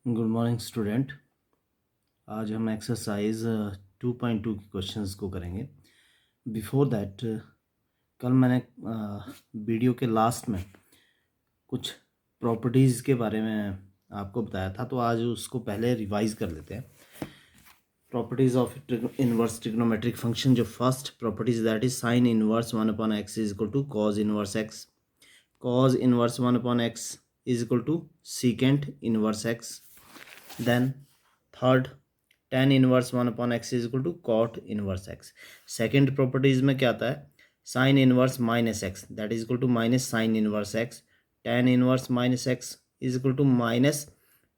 Good morning student. आज हम exercise 2.2 के क्वेश्चंस को करेंगे। बिफोर दैट कल मैंने वीडियो के लास्ट में कुछ प्रॉपर्टीज़ के बारे में आपको बताया था, तो आज उसको पहले रिवाइज कर लेते हैं। Properties of inverse trigonometric function, जो first properties that is sine inverse 1/x is equal to cos inverse x, cos inverse 1/x is equal to secant inverse x. Then third, tan inverse 1/x is equal to cot inverse x. Second properties में क्या आता है, sin inverse minus x that is equal to minus sin inverse x. Tan inverse minus x is equal to minus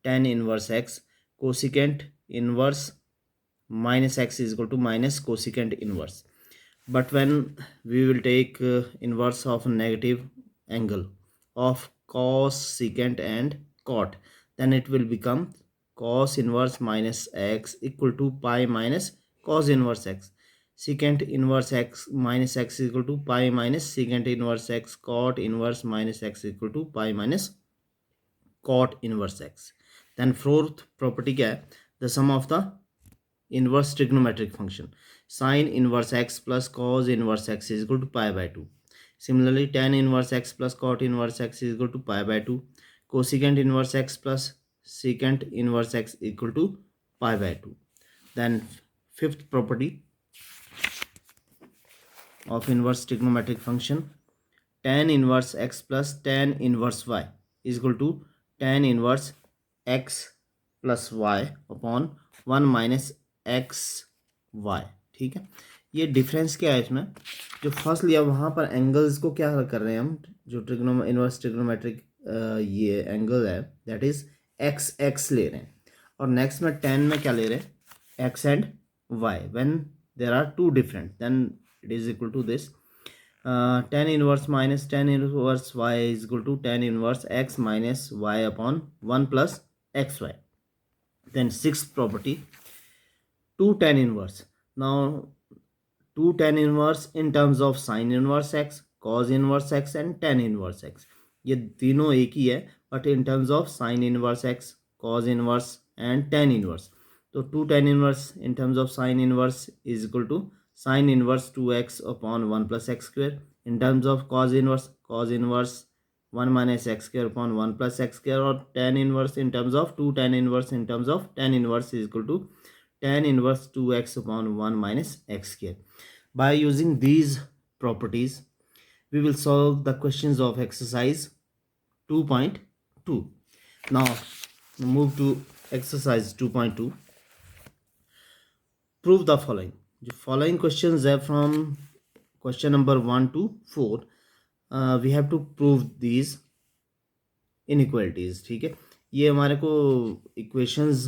tan inverse x. Cosecant inverse minus x is equal to minus cosecant inverse. But when we will take inverse of negative angle of cos, secant and cot, then it will become cos inverse minus x equal to pi minus cos inverse x. Secant inverse x minus x is equal to pi minus secant inverse x. Cot inverse minus x equal to pi minus cot inverse x. Then fourth property क्या है, the sum of the inverse trigonometric function sin inverse x plus cos inverse x is equal to pi by 2. Similarly, tan inverse x plus cot inverse x is equal to pi by 2. Cosecant inverse x plus secant inverse x equal to pi by 2. Then fifth property of inverse trigonometric function, tan inverse x plus tan inverse y is equal to tan inverse x plus y upon 1 minus x y. ठीक है, ये difference क्या है इसमें, जो first लिया वहाँ पर एंगल्स को क्या कर रहे हैं हम, जो इनवर्स ट्रिग्नोमेट्रिक ये एंगल है दैट इज एक्स एक्स ले रहे हैं, और नेक्स्ट में टेन में क्या ले रहे हैं, x and y. When there are two different then it is equal to this tan inverse minus tan inverse y is equal to tan inverse x minus y upon 1 plus xy. Then sixth property, 2 tan inverse. Now 2 tan inverse in terms of sin inverse x, cos inverse x and tan inverse x, ये तीनों एक ही है, but in terms of sin inverse x, cos inverse and tan inverse. तो 2 tan inverse in terms of sin inverse is equal to sin inverse 2x upon 1 plus x square. In terms of cos inverse 1 minus x square upon 1 plus x square. और tan inverse in terms of 2 tan inverse in terms of tan inverse is equal to tan inverse 2x upon 1 minus x square. By using these properties, we will solve the questions of exercise 2.2. Now, move to exercise 2.2. Prove the following. The following questions are from question number 1 to 4. We have to prove these inequalities. ठीक है, ये हमारे को equations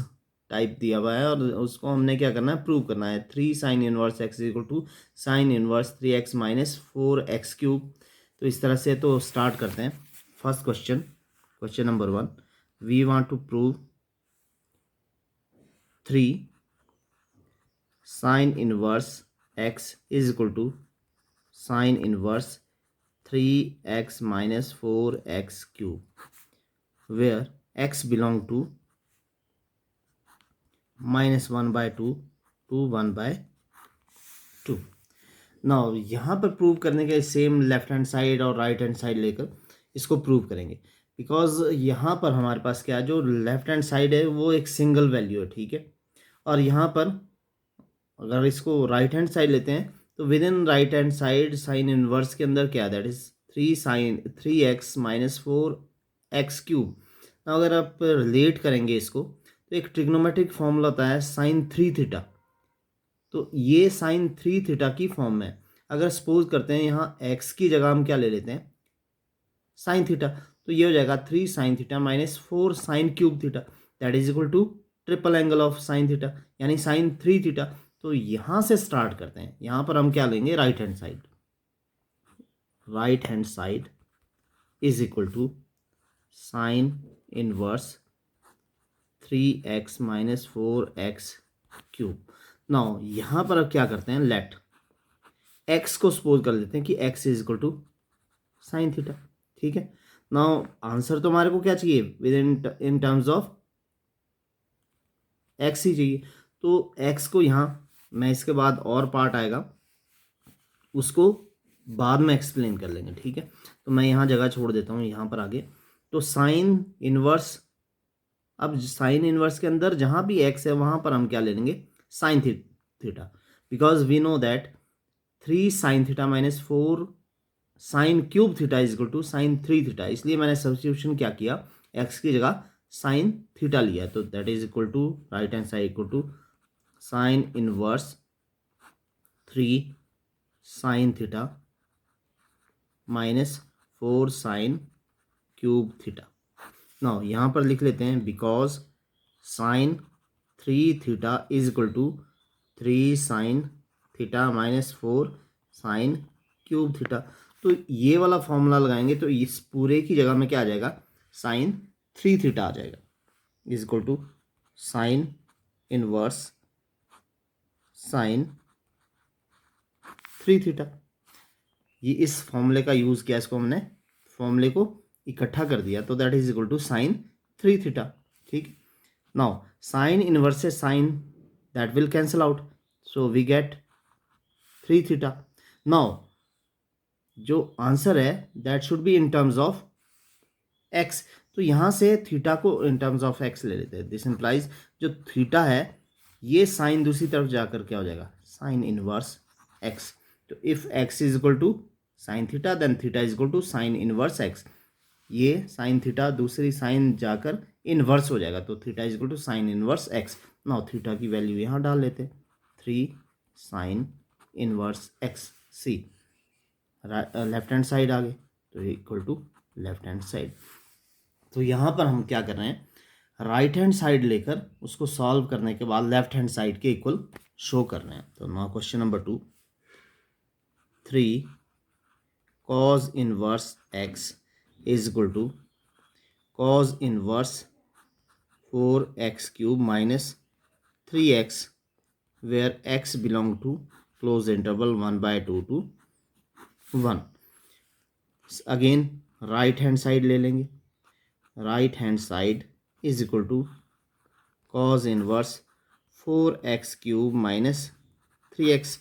type दिया हुआ है और उसको हमने क्या करना है, प्रूव करना है. 3 sine inverse x equal to sine inverse 3x minus 4x cube. तो इस तरह से तो स्टार्ट करते हैं. First question, question number 1, we want to prove 3 sine inverse x is equal to sine inverse 3x minus 4x cube, where x belong to -1/2 to 1/2. Now यहाँ पर prove करने के सेम लेफ्ट हैंड साइड और right hand side लेकर इसको prove करेंगे, because यहाँ पर हमारे पास क्या, जो लेफ्ट हैंड साइड है वो एक सिंगल वैल्यू है. ठीक है, और यहाँ पर अगर इसको राइट हैंड साइड लेते हैं तो with in right hand side sine inverse के अंदर क्या, that is 3x minus 4x cube. अगर आप रिलेट करेंगे इसको तो एक ट्रिग्नोमेट्रिक फॉर्मूला होता है साइन 3 थीटा. तो ये साइन 3 थीटा की फॉर्म में अगर सपोज करते हैं यहाँ x की जगह हम क्या ले लेते हैं, साइन थीटा, तो ये हो जाएगा 3 sine theta minus 4 sine cube theta, that is equal to triple angle of sine theta, यानी साइन 3 थीटा. तो यहाँ से स्टार्ट करते हैं. यहाँ पर हम क्या लेंगे, right hand side. Right hand side is equal to sine inverse 3x minus 4x cube. Now यहाँ पर अब क्या करते हैं, लेट x को सपोज कर लेते हैं कि x is equal to sine theta. ठीक है, नाउ आंसर तो हमारे को क्या चाहिए, with in terms of X ही चाहिए। तो एक्स को यहाँ मैं इसके बाद और पार्ट आएगा उसको बाद में एक्सप्लेन कर लेंगे, ठीक है। तो मैं यहाँ जगह छोड़ देता हूँ यहाँ पर आगे। तो साइन इनवर्स, अब साइन इनवर्स के अंदर जहाँ भी एक्स है वहाँ पर हम क्या ले लेंगे, sine theta, because we know that 3 sine theta minus 4 sine cube theta is equal to sine 3 theta. इसलिए मैंने सब्स्टिट्यूशन क्या किया, एक्स की जगह साइन थीटा लिया, तो that is equal to right hand side equal to sine inverse 3 sine theta minus 4 sine cube theta. Now यहाँ पर लिख लेते हैं because sine 3 theta is equal to 3 sine theta minus 4 sine cube theta. तो ये वाला फॉर्मूला लगाएंगे तो इस पूरे की जगह में क्या आ जाएगा, साइन 3 थीटा आ जाएगा is equal to sine inverse sine 3 theta. ये इस फॉर्मूले का यूज़ किया, इसको हमने फॉर्मूले को इकट्ठा कर दिया, तो that is equal to sine 3 theta, ठीक। नाउ साइन इनवर्स से sine that will cancel out, so we get 3 theta. Now जो आंसर है that should be in terms of x, तो यहाँ से थीटा को इन टर्म्स ऑफ एक्स ले लेते हैं। दिस इंप्लाइज जो थीटा है ये साइन दूसरी तरफ जाकर क्या हो जाएगा, साइन इनवर्स एक्स। तो if x is equal to sine theta then theta is equal to sine inverse x. ये साइन थीटा दूसरी साइन जाकर इनवर्स हो जाएगा, तो theta is equal to sine inverse x. Now theta की value यहाँ डाल लेते हैं, 3 sine inverse x see, left hand side आ गए तो equal to left hand side. तो यहाँ पर हम क्या कर रहे हैं, राइट हैंड साइड लेकर उसको सॉल्व करने के बाद लेफ्ट हैंड साइड के इक्वल शो कर रहे हैं। तो now question number 2, 3 cos inverse x is equal to cos inverse 4x cube minus 3x where x belong to close interval 1/2 to 1। Again right hand side ले लेंगे, right hand side is equal to cos inverse 4x cube minus 3x।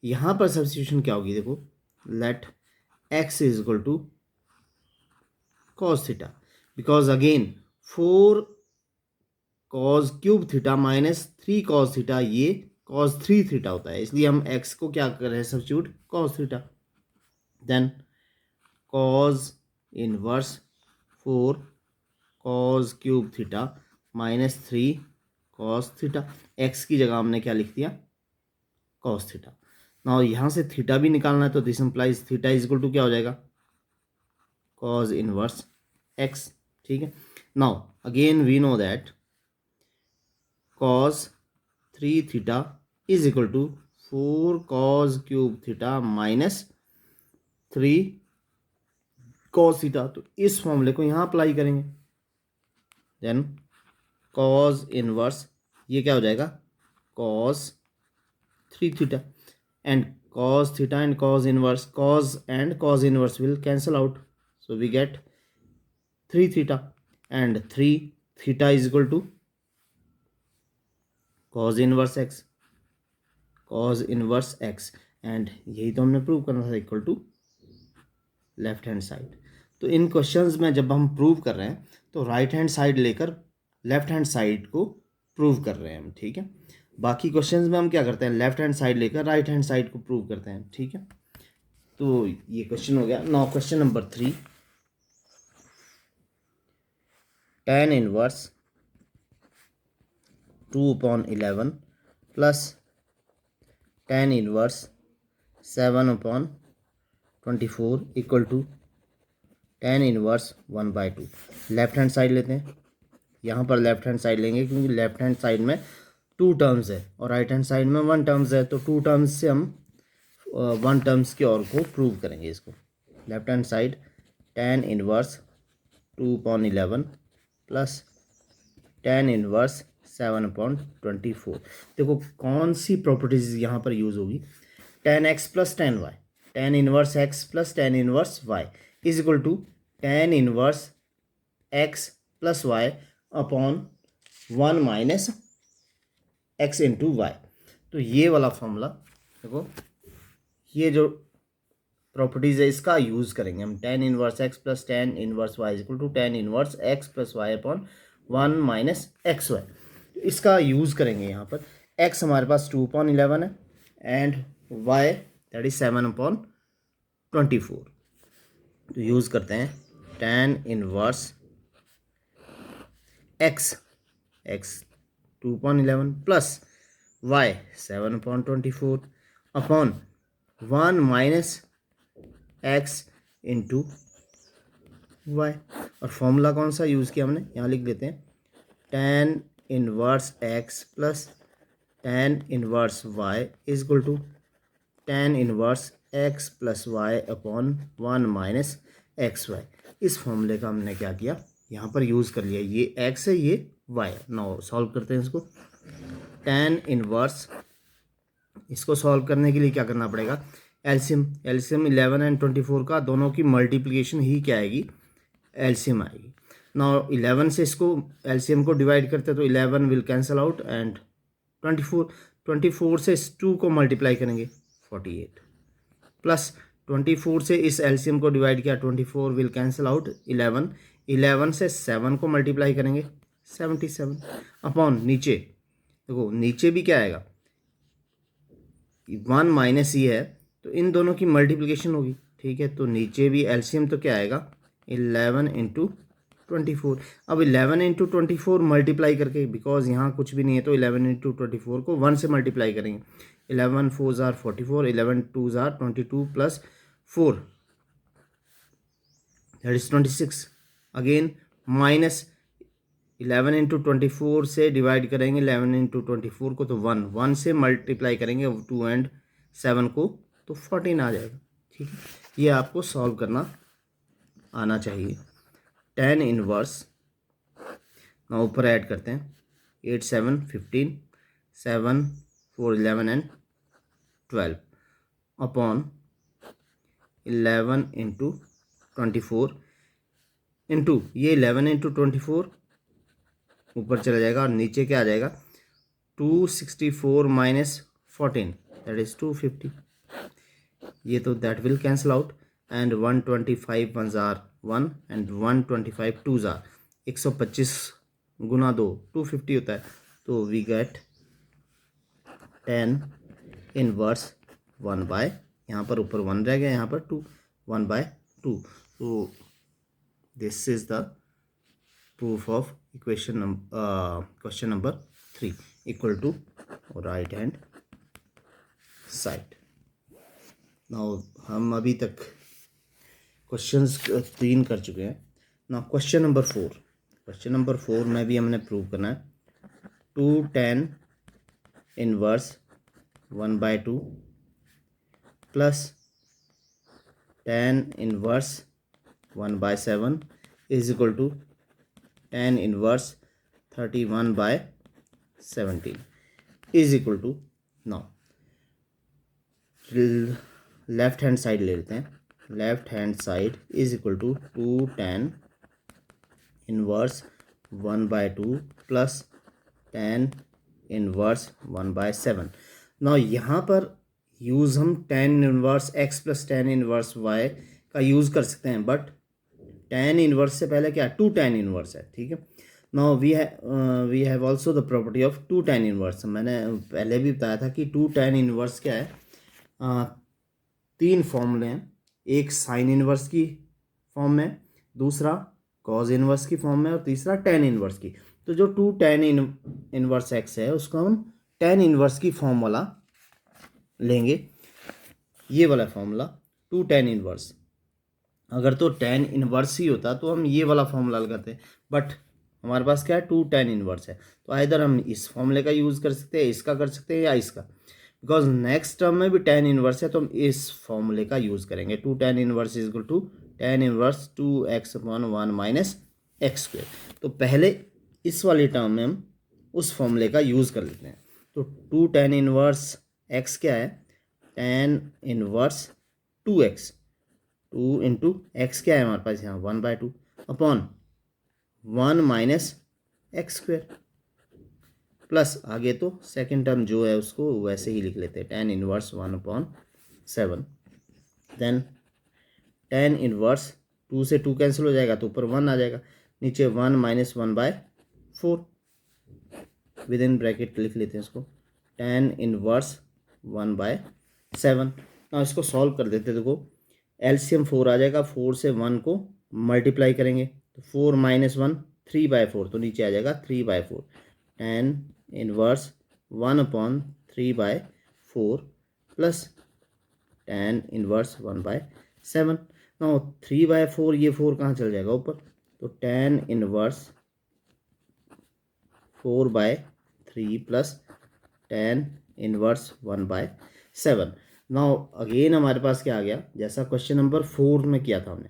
यहाँ पर substitution क्या होगी, देखो let x is equal to cos theta, because again 4 cos cube theta minus 3 cos theta ये cos 3 theta होता है, इसलिए हम x को क्या कर रहे हैं, substitute cos theta. Then cos inverse 4 cos cube theta minus 3 cos theta, x की जगह हमने क्या लिख दिया, cos थीटा। नाउ यहाँ से थीटा भी निकालना है, तो this implies theta is equal to क्या हो जाएगा, cos इनवर्स x, ठीक है। Now again we know that cos 3 theta is equal to 4 cos cube theta minus 3 cos theta. तो इस फॉर्मूले को यहाँ अप्लाई करेंगे, देन cos इनवर्स ये क्या हो जाएगा, cos 3 theta and cos theta and cos inverse, cos and cos inverse will cancel out, so we get 3 theta and 3 theta is equal to cos inverse x, cos inverse x and यही तो हमने prove करना था, equal to left hand side. तो इन questions में जब हम प्रूव कर रहे हैं तो राइट हैंड साइड लेकर लेफ्ट हैंड साइड को प्रूव कर रहे हैं हम, ठीक है। बाकी क्वेश्चंस में हम क्या करते हैं, लेफ्ट हैंड साइड लेकर राइट हैंड साइड को प्रूव करते हैं, ठीक है। तो ये क्वेश्चन हो गया। Now question number 3, tan inverse 2/11 plus tan inverse 7/24 equal to tan inverse 1/2। Left hand side लेते हैं, यहाँ पर लेफ्ट हैंड साइड लेंगे क्योंकि लेफ्ट हैंड साइड में 2 टर्म्स है और राइट हैंड साइड में 1 टर्म्स है, तो 2 टर्म्स से हम 1 टर्म्स की और को प्रूव करेंगे इसको। Left hand side tan inverse 2/11 plus tan inverse 7/24। देखो कौन सी प्रॉपर्टीज यहाँ पर यूज होगी, tan x plus tan y, tan inverse x plus tan inverse y is equal to tan inverse x plus y upon 1 minus x into y. तो ये वाला formula देखो, ये जो प्रॉपर्टीज़ है इसका यूज़ करेंगे हम। Tan inverse x plus tan inverse y is equal to tan inverse x plus y upon 1 minus x y. इसका यूज़ करेंगे यहाँ पर। एक्स हमारे पास 2/11 है एंड वाई दैट इज 7/24। तो यूज़ करते हैं tan inverse x 2/11 plus y 7/24 upon 1 minus x into y. और फॉर्मूला कौन सा यूज़ किया हमने, यहाँ लिख देते हैं tan inverse x plus tan inverse y is equal to tan inverse x plus y upon 1 minus x y. इस फॉर्मूले का हमने क्या किया, यहाँ पर यूज़ कर लिया। ये एक्स है, ये वाई है। नाउ सॉल्व करते हैं इसको। टेन इनवर्स, इसको सॉल्व करने के लिए क्या करना पड़ेगा, एलसीएम 11 एंड 24 का दोनों की मल्टीप्लिकेशन ही क्या आएगी, एलसीएम आएगी। नाउ 11 से इसको एलसीएम को डिवाइड करते हैं तो 11 विल कैंसल आउट एंड 24 से इस 2 को मल्टीप्लाई करेंगे 48 प्लस 24 से इस एलसीएम को डिवाइड किया 24 विल कैंसल आउट 11 से 7 को मल्टीप्लाई करेंगे 77 अपॉन नीचे देखो, नीचे भी क्या आएगा 1 माइनस ये है तो इन दोनों की मल्टीप्लिकेशन होगी, ठीक है। तो नीचे भी एलसीएम तो क्या आएगा 11 इंटू 24। अब 11 इंटू 24 मल्टीप्लाई करके, बिकॉज यहाँ कुछ भी नहीं है तो 11 इंटू 24 को 1 से मल्टीप्लाई करेंगे। 11 4 ज़ार 44, 11 2 ज़ार 22 plus 4 that is 26। Again minus 11 into 24 से डिवाइड करेंगे 11 इंटू 24 को तो 1 से मल्टीप्लाई करेंगे 2 एंड 7 को तो 14 आ जाएगा, ठीक है। ये आपको सॉल्व करना आना चाहिए। टेन इनवर्स ना ऊपर ऐड करते हैं 8 7 15 7 4 11 एंड 12 अपॉन 11 इंटू 24 इंटू ये 11 इंटू 24 ऊपर चला जाएगा और नीचे क्या आ जाएगा 264 माइनस 14 दैट इज 250। ये तो that will cancel out and 125 1 ज़ार 1 एंड 125 2 ज़ार 125 गुना 2 250 होता है। तो वी गेट 10 इनवर्स 1 बाय, यहाँ पर ऊपर 1 रह गया, यहाँ पर 2 1/2। तो this is the proof of question number 3 equal to right hand side. Now हम अभी तक क्वेश्चंस 3 कर चुके हैं। नाउ क्वेश्चन नंबर 4 में भी हमने प्रूव करना है 2 10 inverse 1/2 plus 10 inverse 1/7 is equal to 10 inverse 31/17 is equal to. Now left hand side ले लेते हैं। Left hand side is equal to 2 10 inverse 1/2 plus 10 inverse 1/7। Now यहाँ पर यूज़ हम 10 inverse x plus 10 inverse y का use कर सकते हैं, बट 10 इनवर्स से पहले क्या 2 10 इनवर्स है, ठीक है। Now we have also the property of 2 10 inverse. मैंने पहले भी बताया था कि 2 10 इनवर्स क्या है, 3 फॉर्मूले हैं। एक साइन इनवर्स की फॉर्म में, दूसरा कॉज इनवर्स की फॉर्म में और तीसरा टेन इनवर्स की। तो जो 2 10 इनवर्स एक्स है उसको हम 10 इनवर्स की फॉर्म वाला लेंगे, ये वाला फॉर्मूला 2 10 इनवर्स। अगर तो 10 इनवर्स ही होता तो हम ये वाला फॉर्मूला लगाते, बट हमारे पास क्या है 2 10 इनवर्स है। तो आइदर हम इस फॉर्मूले का यूज़ कर सकते हैं, इसका कर सकते हैं या इसका, बिकॉज नेक्स्ट टर्म में भी 10 इनवर्स है तो हम इस फॉर्मूले का यूज़ करेंगे। 2 10 inverse is equal to 10 inverse 2x upon 1 minus x square. तो पहले इस वाली टर्म में हम उस फॉर्मूले का यूज़ कर लेते हैं। तो 2 10 इनवर्स x क्या है 10 इनवर्स 2x, 2 इंटू एक्स क्या है हमारे पास यहाँ 1/2 upon 1 minus x square. Plus आगे तो सेकेंड टर्म जो है उसको वैसे ही लिख लेते हैं, tan inverse 1/7। Then tan inverse 2 से 2 कैंसिल हो जाएगा तो ऊपर 1 आ जाएगा, नीचे 1 माइनस 1/4 विद इन ब्रैकेट लिख लेते हैं इसको, tan इनवर्स 1/7। ना इसको सॉल्व कर देते, देखो एलसीएम 4 आ जाएगा, 4 से 1 को मल्टीप्लाई करेंगे तो 4 माइनस 1 3/4, तो नीचे आ जाएगा 3/4, tan inverse 1/3/4 plus tan inverse 1/7। ना 3/4 ये 4 कहाँ चल जाएगा ऊपर, तो tan inverse 4/3 plus tan inverse 1/7। Now again हमारे पास क्या आ गया, जैसा क्वेश्चन नंबर 4 में किया था हमने,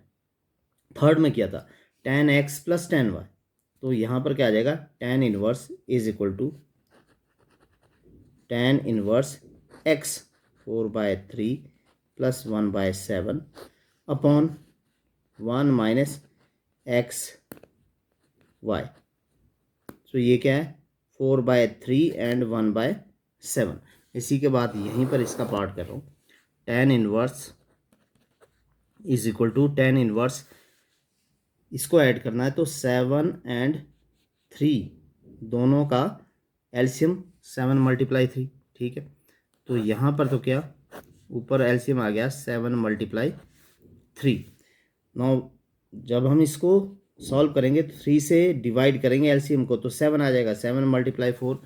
थर्ड में किया था tan x plus tan y, तो यहाँ पर क्या आ जाएगा, tan inverse is equal to tan inverse x 4/3 plus 1/7 upon 1 minus x y. तो ये क्या है, 4/3 एंड 1/7। इसी के बाद यहीं पर इसका पार्ट कर रहा हूँ, tan inverse is equal to tan inverse, इसको ऐड करना है तो 7 एंड 3 दोनों का एलसीएम 7 मल्टीप्लाई 3, ठीक है। तो यहाँ पर तो क्या ऊपर एलसीएम आ गया 7 मल्टीप्लाई 3। नौ जब हम इसको सॉल्व करेंगे तो 3 से डिवाइड करेंगे एलसीएम को तो 7 आ जाएगा, 7 मल्टीप्लाई 4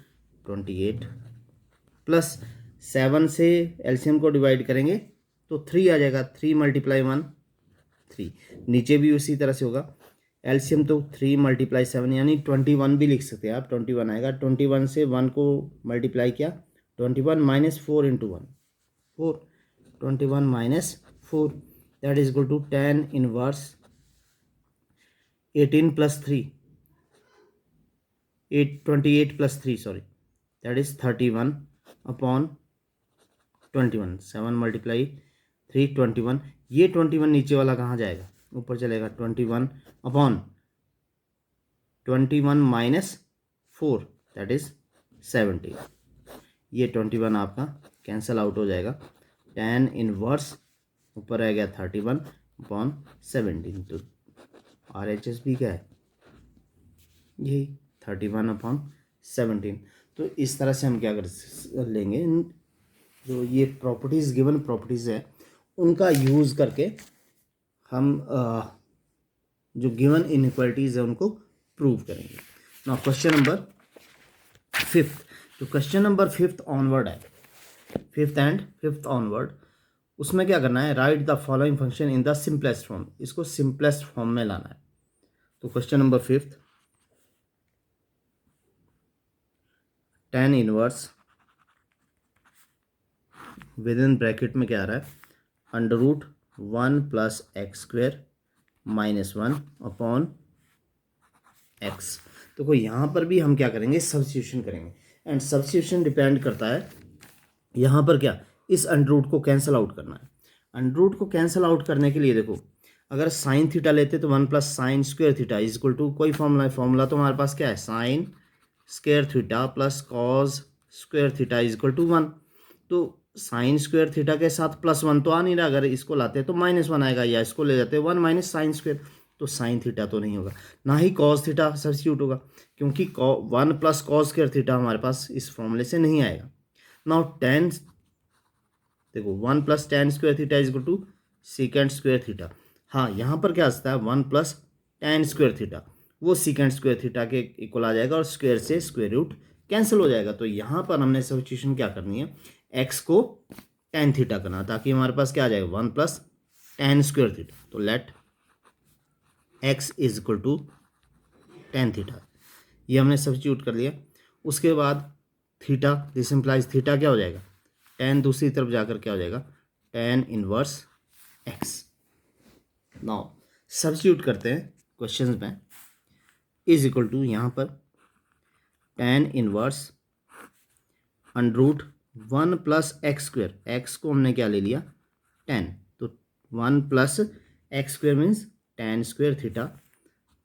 28 प्लस 7 से एलसीएम को डिवाइड करेंगे तो 3 आ जाएगा, 3 मल्टीप्लाई 1 3, नीचे भी उसी तरह से होगा एलसीएम तो 3 मल्टीप्लाई 7 यानी 21 भी लिख सकते हैं आप, 21 आएगा, 21 से 1 को मल्टीप्लाई किया 21 minus 4 into 1 4, 21 minus 4 that is equal to tan inverse 18 plus 3 28 plus 3 sorry that is 31 upon 21, 7 multiply 3 21, ये 21 नीचे वाला कहाँ जाएगा ऊपर चलेगा, 21 अपॉन 21 माइनस 4 दैट इज 17, ये 21 आपका कैंसल आउट हो जाएगा, tan इनवर्स ऊपर आ गया 31 अपॉन 17, तो RHS भी क्या है यही 31 अपॉन 17। तो इस तरह से हम क्या कर लेंगे, जो ये प्रॉपर्टीज़ गिवन प्रॉपर्टीज़ है उनका यूज़ करके हम जो गिवन इनइक्वालिटीज़ है उनको प्रूव करेंगे। नाउ क्वेश्चन नंबर 5, तो क्वेश्चन नंबर 5 ऑनवर्ड है, 5th एंड 5th ऑनवर्ड, उसमें क्या करना है, write the following function in the simplest form, इसको सिंपलेस्ट फॉर्म में लाना है। तो question number 5, tan inverse within bracket में क्या आ रहा है, under root 1 plus x square minus 1 upon x. तो कोई यहाँ पर भी हम क्या करेंगे, सब्स्टिट्यूशन करेंगे, एंड सब्स्टिट्यूशन डिपेंड करता है यहाँ पर क्या, इस अंडर रूट को कैंसिल आउट करना है। अंडर रूट को कैंसिल आउट करने के लिए देखो, अगर साइन थीटा लेते तो 1 plus sine square theta is equal to, कोई फॉर्मूला है, फॉर्मूला तो हमारे पास क्या है, sine square theta plus cos square theta is equal to 1। तो साइन स्क्वेयर थीटा के साथ प्लस 1 तो आ नहीं रहा, अगर इसको लाते हैं तो -1 आएगा, या इसको ले जाते हैं 1 माइनस साइन स्क्वेयर, तो साइन थीटा तो नहीं होगा, ना ही कॉस थीटा सब्स्टिट्यूट होगा, क्योंकि 1 प्लस कॉस स्क्वेयर थीटा हमारे पास इस फॉर्मूले से नहीं आएगा। नाउ टेन देखो 1 plus tan square theta is equal to secant square theta, हाँ यहाँ पर क्या आता है 1 प्लस टेन स्क्वेयर थीटा, वो सीकेंड स्क्वेयर थीटा के इक्वल आ जाएगा और स्क्वेयर से स्क्वेयर रूट कैंसिल हो जाएगा। तो यहाँ पर हमने सब्स्टिट्यूशन क्या करनी है, एक्स को टेन थीटा करना, ताकि हमारे पास क्या आ जाएगा 1 प्लस टेन स्क्वेयर थीटा, तो let x is equal to tan theta, ये हमने सब्स्टिट्यूट कर लिया। उसके बाद थीटा, दिस इम्प्लाइज थीटा क्या हो जाएगा, टेन दूसरी तरफ जाकर क्या हो जाएगा, tan inverse x. Now substitute करते हैं क्वेश्चन में, इज इक्वल टू यहाँ पर tan inverse under root 1 plus x square, x को हमने क्या ले लिया 10, तो 1 plus x square means tan square theta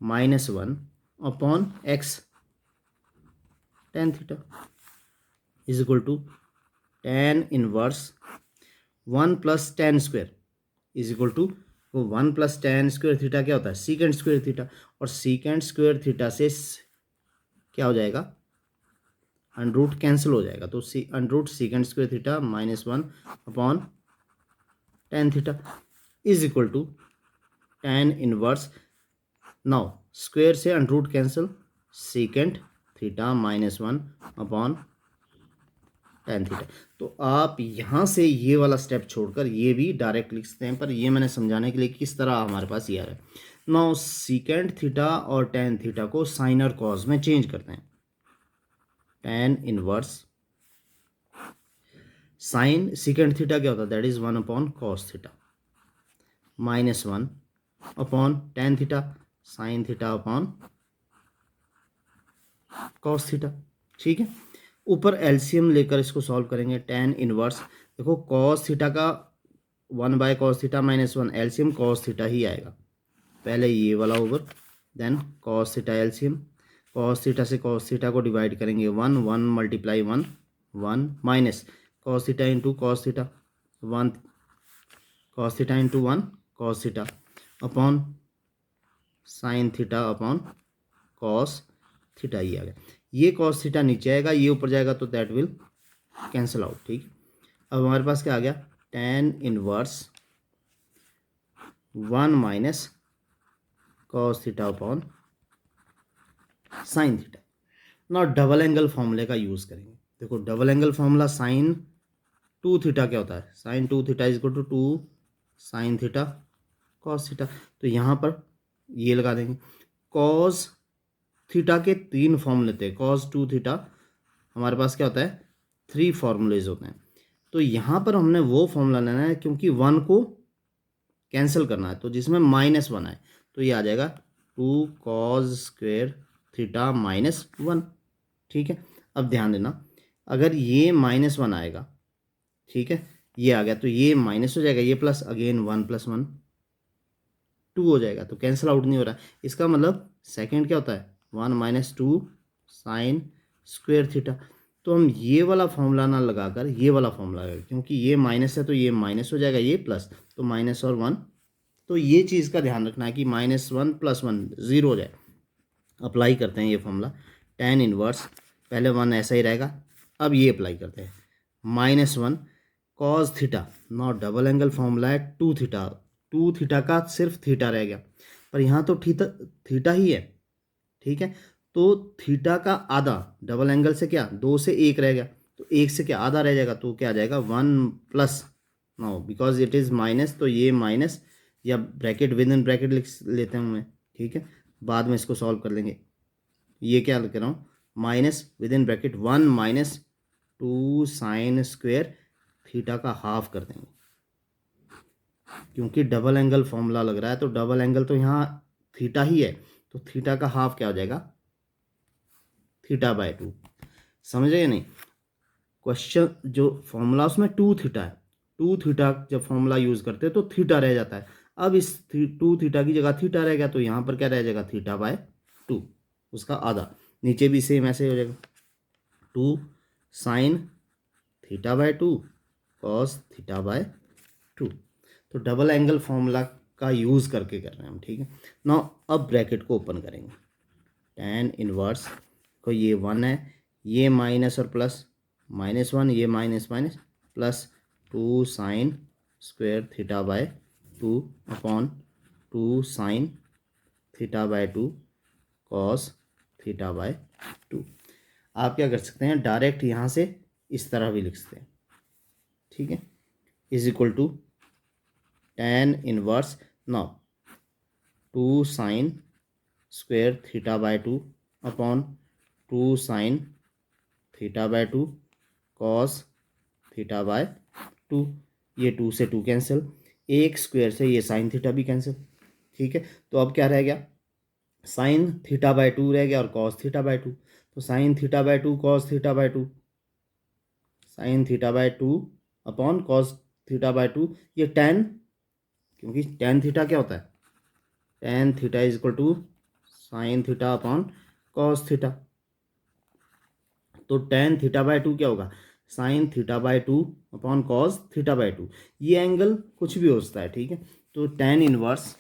minus 1 upon x, tan theta is equal to tan inverse 1 plus tan square is equal to, वो 1 plus tan square theta क्या होता है, सीकेंड स्क्वायर थीटा, और सीकेंड स्क्वायर थीटा से क्या हो जाएगा, under root cancel हो जाएगा, तो under root secant square theta minus 1 upon tan theta is equal to tan inverse, now square से under root cancel, secant theta minus 1 upon tan theta. तो आप यहाँ से ये वाला स्टेप छोड़कर ये भी डायरेक्ट लिख सकते हैं, पर ये मैंने समझाने के लिए किस तरह हमारे पास ये आ रहा है। नाउ सीकेंड थीटा और टेन थीटा को साइन और कॉस में चेंज करते हैं। Tan inverse sine secant theta क्या होता है, that is 1 upon cos theta minus 1 upon tan theta sine theta upon cos theta. ठीक है, ऊपर एलसीएम लेकर इसको सॉल्व करेंगे। टेन इनवर्स, देखो कॉस थीटा का 1 by cos theta minus 1, LCM cos theta ही आएगा। पहले ये वाला over, then cos theta LCM, cos theta से कॉस थीटा को डिवाइड करेंगे 1, 1 multiply 1, 1 minus cos theta into cos theta 1, cos theta into 1 cos theta upon sine theta upon cos theta, ये आ गया। ये कॉस थीटा नीचे आएगा, ये ऊपर जाएगा, तो दैट विल कैंसिल आउट। ठीक, अब हमारे पास क्या आ गया, tan inverse 1 minus cos theta upon sine theta. ना डबल एंगल फॉर्मूले का यूज़ करेंगे। देखो double angle formula sine two theta क्या होता है, sine two theta is equal to two sine theta cos theta. तो यहाँ पर ये लगा देंगे। कॉस थीटा के तीन फॉर्म लेते हैं, कॉस टू थीटा हमारे पास क्या होता है, 3 फॉर्मूलेज होते हैं। तो यहाँ पर हमने वो फॉर्मूला लेना है क्योंकि 1 को कैंसिल करना है, तो जिसमें माइनस 1 आए, तो ये आ जाएगा 2 कॉस स्क्वेयर थीटा माइनस 1। ठीक है, अब ध्यान देना, अगर ये माइनस 1 आएगा, ठीक है, ये आ गया, तो ये माइनस हो जाएगा, ये प्लस अगेन 1 प्लस 1 2 हो जाएगा, तो कैंसिल आउट नहीं हो रहा है। इसका मतलब सेकेंड क्या होता है, 1 माइनस 2 साइन स्क्वेयर थीटा। तो हम ये वाला फॉर्मूला ना लगाकर ये वाला फॉर्मूला लगाएंगे, क्योंकि ये माइनस है तो ये माइनस हो जाएगा, ये प्लस, तो माइनस और 1, तो ये चीज़ का ध्यान रखना है कि माइनस 1 प्लस 1 0 हो जाए। अप्लाई करते हैं ये फॉर्मूला, टेन इनवर्स, पहले 1 ऐसा ही रहेगा, अब ये अप्लाई करते हैं, minus 1 cos theta, not double angle formula है टू थीटा, टू थीटा का सिर्फ थीटा रह गया, पर यहाँ तो थीटा थीटा ही है। ठीक है, तो थीटा का आधा, डबल एंगल से क्या 2 से 1 रह गया, तो 1 से क्या आधा रह जाएगा, तो क्या आ जाएगा 1 plus, no because it is minus, तो ये माइनस या ब्रैकेट विद इन ब्रैकेट लिख लेता हूँ मैं। ठीक है, बाद में इसको सॉल्व कर लेंगे। ये क्या लिख रहा हूँ, minus with in bracket 1 minus 2 sine square theta का हाफ कर देंगे, क्योंकि डबल एंगल फॉर्मूला लग रहा है, तो डबल एंगल तो यहाँ थीटा ही है, तो थीटा का हाफ क्या हो जाएगा, थीटा बाय 2। समझ रहे नहीं, क्वेश्चन जो फॉर्मूला उसमें टू थीटा है, टू थीटा जब फॉर्मूला यूज़ करते हैं तो थीटा रह जाता है। अब इस टू थीटा की जगह थीटा रह गया, तो यहाँ पर क्या रह जाएगा, थीटा बाय 2, उसका आधा। नीचे भी सेम ऐसे हो जाएगा, 2 sine theta by 2 cos theta by 2। तो डबल एंगल फॉर्मूला का यूज़ करके कर रहे हैं हम। ठीक है, नाउ अब ब्रैकेट को ओपन करेंगे, टेन इनवर्स को ये 1 है, ये माइनस और प्लस, माइनस 1, ये minus minus plus 2 sine square theta by 2 upon 2 sine theta by 2 cos theta by 2। आप क्या कर सकते हैं, डायरेक्ट यहाँ से इस तरह भी लिख सकते हैं। ठीक है, is equal to tan inverse, now 2 sine square theta by 2 upon 2 sine theta by 2 cos theta by 2, ये 2 से 2 कैंसिल, एक स्क्वेयर से ये साइन थीटा भी कैंसिल। ठीक है, तो अब क्या रह गया, साइन थीटा बाय 2 रह गया और कॉस थीटा बाय 2, तो sine theta by 2 cos theta by 2, sine theta by 2 upon cos theta by 2, ये टेन, क्योंकि टेन थीटा क्या होता है, tan theta is equal to sine theta upon cos theta. तो tan थीटा बाय 2 क्या होगा, sine theta by 2 upon cos theta by 2। ये angle कुछ भी हो सकता है, ठीक है। तो tan इनवर्स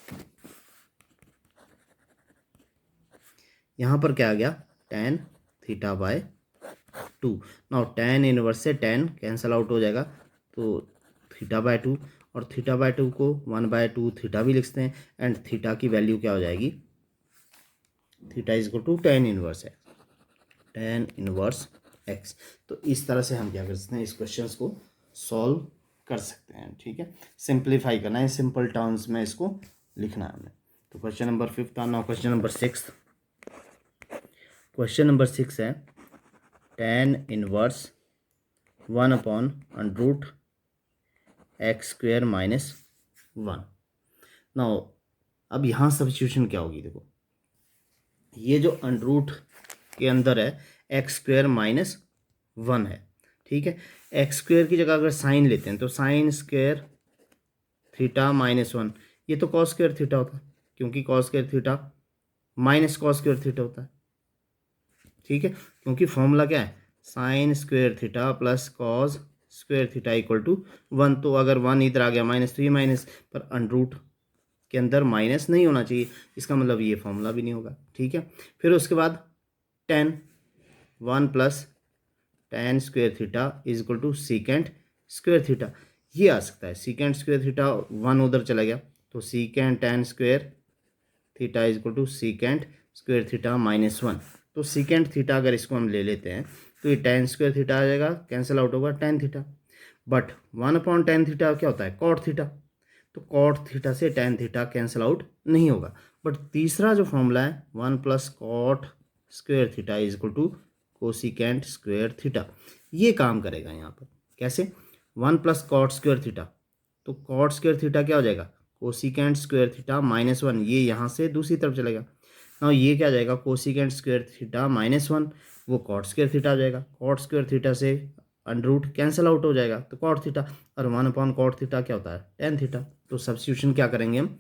यहाँ पर क्या आ गया, tan theta by 2। Now tan inverse से tan कैंसल आउट हो जाएगा, तो थीटा बाय 2, और थीटा बाय 2 को 1/2 थीटा भी लिखते हैं, एंड थीटा की वैल्यू क्या हो जाएगी, theta is equal to tan inverse है, tan इनवर्स x। तो इस तरह से हम क्या कर सकते हैं, इस क्वेश्चंस को सॉल्व कर सकते हैं, ठीक है। सिंप्लीफाई करना है, सिंपल टर्म्स में इसको लिखना है हमें। तो question number 5 now question number 6। Question number 6 है tan इनवर्स 1/√x² -1। नाउ अब यहाँ सब्स्टिट्यूशन क्या होगी, देखो ये जो अंडरूट के अंदर है x² -1 है, ठीक है। x² की जगह अगर साइन लेते हैं तो साइन स्क्वेयर थीटा -1, ये तो कॉस स्क्वेयर थीटा होता है, क्योंकि cos square theta minus cos square theta होता है, ठीक है। क्योंकि फॉर्मूला क्या है, sine square theta plus cos square theta equal to 1। तो अगर 1 इधर आ गया माइनस, तो ये माइनस, पर अंडरूट के अंदर माइनस नहीं होना चाहिए, इसका मतलब ये फॉर्मूला भी नहीं होगा, ठीक है। फिर उसके बाद tan 1 plus tan square theta is equal to secant square theta, ये आ सकता है। सीकेंट स्क्वेयर थीटा 1 उधर चला गया, तो secant tan square theta is equal to secant square theta -1। तो सीकेंट थीटा अगर इसको हम ले लेते हैं तो ये tan स्क्वेयर थीटा आ जाएगा, कैंसिल आउट होगा tan theta, but 1/tan theta क्या होता है, कॉट थीटा, तो कॉट थीटा से tan थीटा कैंसिल आउट नहीं होगा। बट तीसरा जो फॉर्मूला है 1 plus cot square theta is equal to cosecant square theta, ये काम करेगा यहाँ पर। कैसे, 1 प्लस कॉट स्क्वेयर थीटा, तो कॉट स्क्वेयर थीटा क्या हो जाएगा, कोसिकेंट स्क्वेयर थीटा -1, ये यहाँ से दूसरी तरफ चलेगा। ना ये क्या जाएगा, कोसिकेंट स्क्वेयर थीटा -1, वो कॉट स्क्वेयर थीटा आ जाएगा, कॉट स्क्वेयर थीटा से अंडरूट कैंसिल आउट हो जाएगा, तो कॉट थीटा, और 1/कॉट थीटा क्या होता है, tan थीटा। तो सब्स्टिट्यूशन क्या करेंगे हम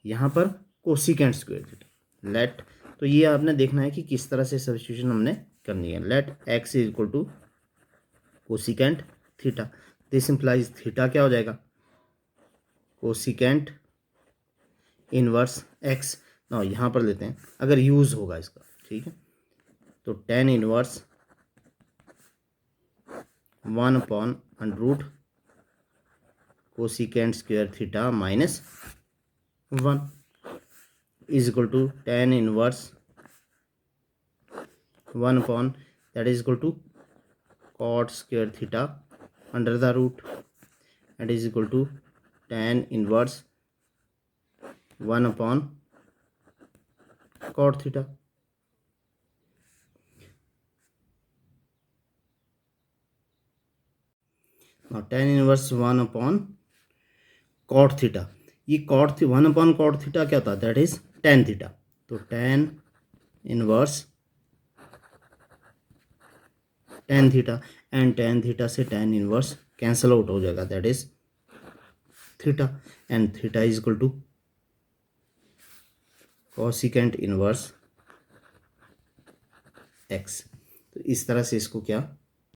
यहाँ पर, कोसिकेंट स्क्वेयर थीटा लेट। तो ये आपने देखना है कि किस तरह से सब्स्टिट्यूशन हमने करनी है। Let x is equal to cosecant theta, this implies theta क्या हो जाएगा, कोसिकेंट इनवर्स x। ना यहाँ पर लेते हैं, अगर यूज होगा इसका, ठीक है। तो tan inverse 1/√, cosecant square theta -1 is equal to tan inverse 1 that is equal to cot square theta under the root, and is equal to tan inverse 1/cot theta। now tan inverse 1/cot theta, ये cot 1/cot theta क्या होता है, that is tan theta। तो tan इनवर्स tan theta, and tan theta से tan inverse cancel out हो जाएगा, that is theta, and theta is equal to cosecant inverse x। तो इस तरह से इसको क्या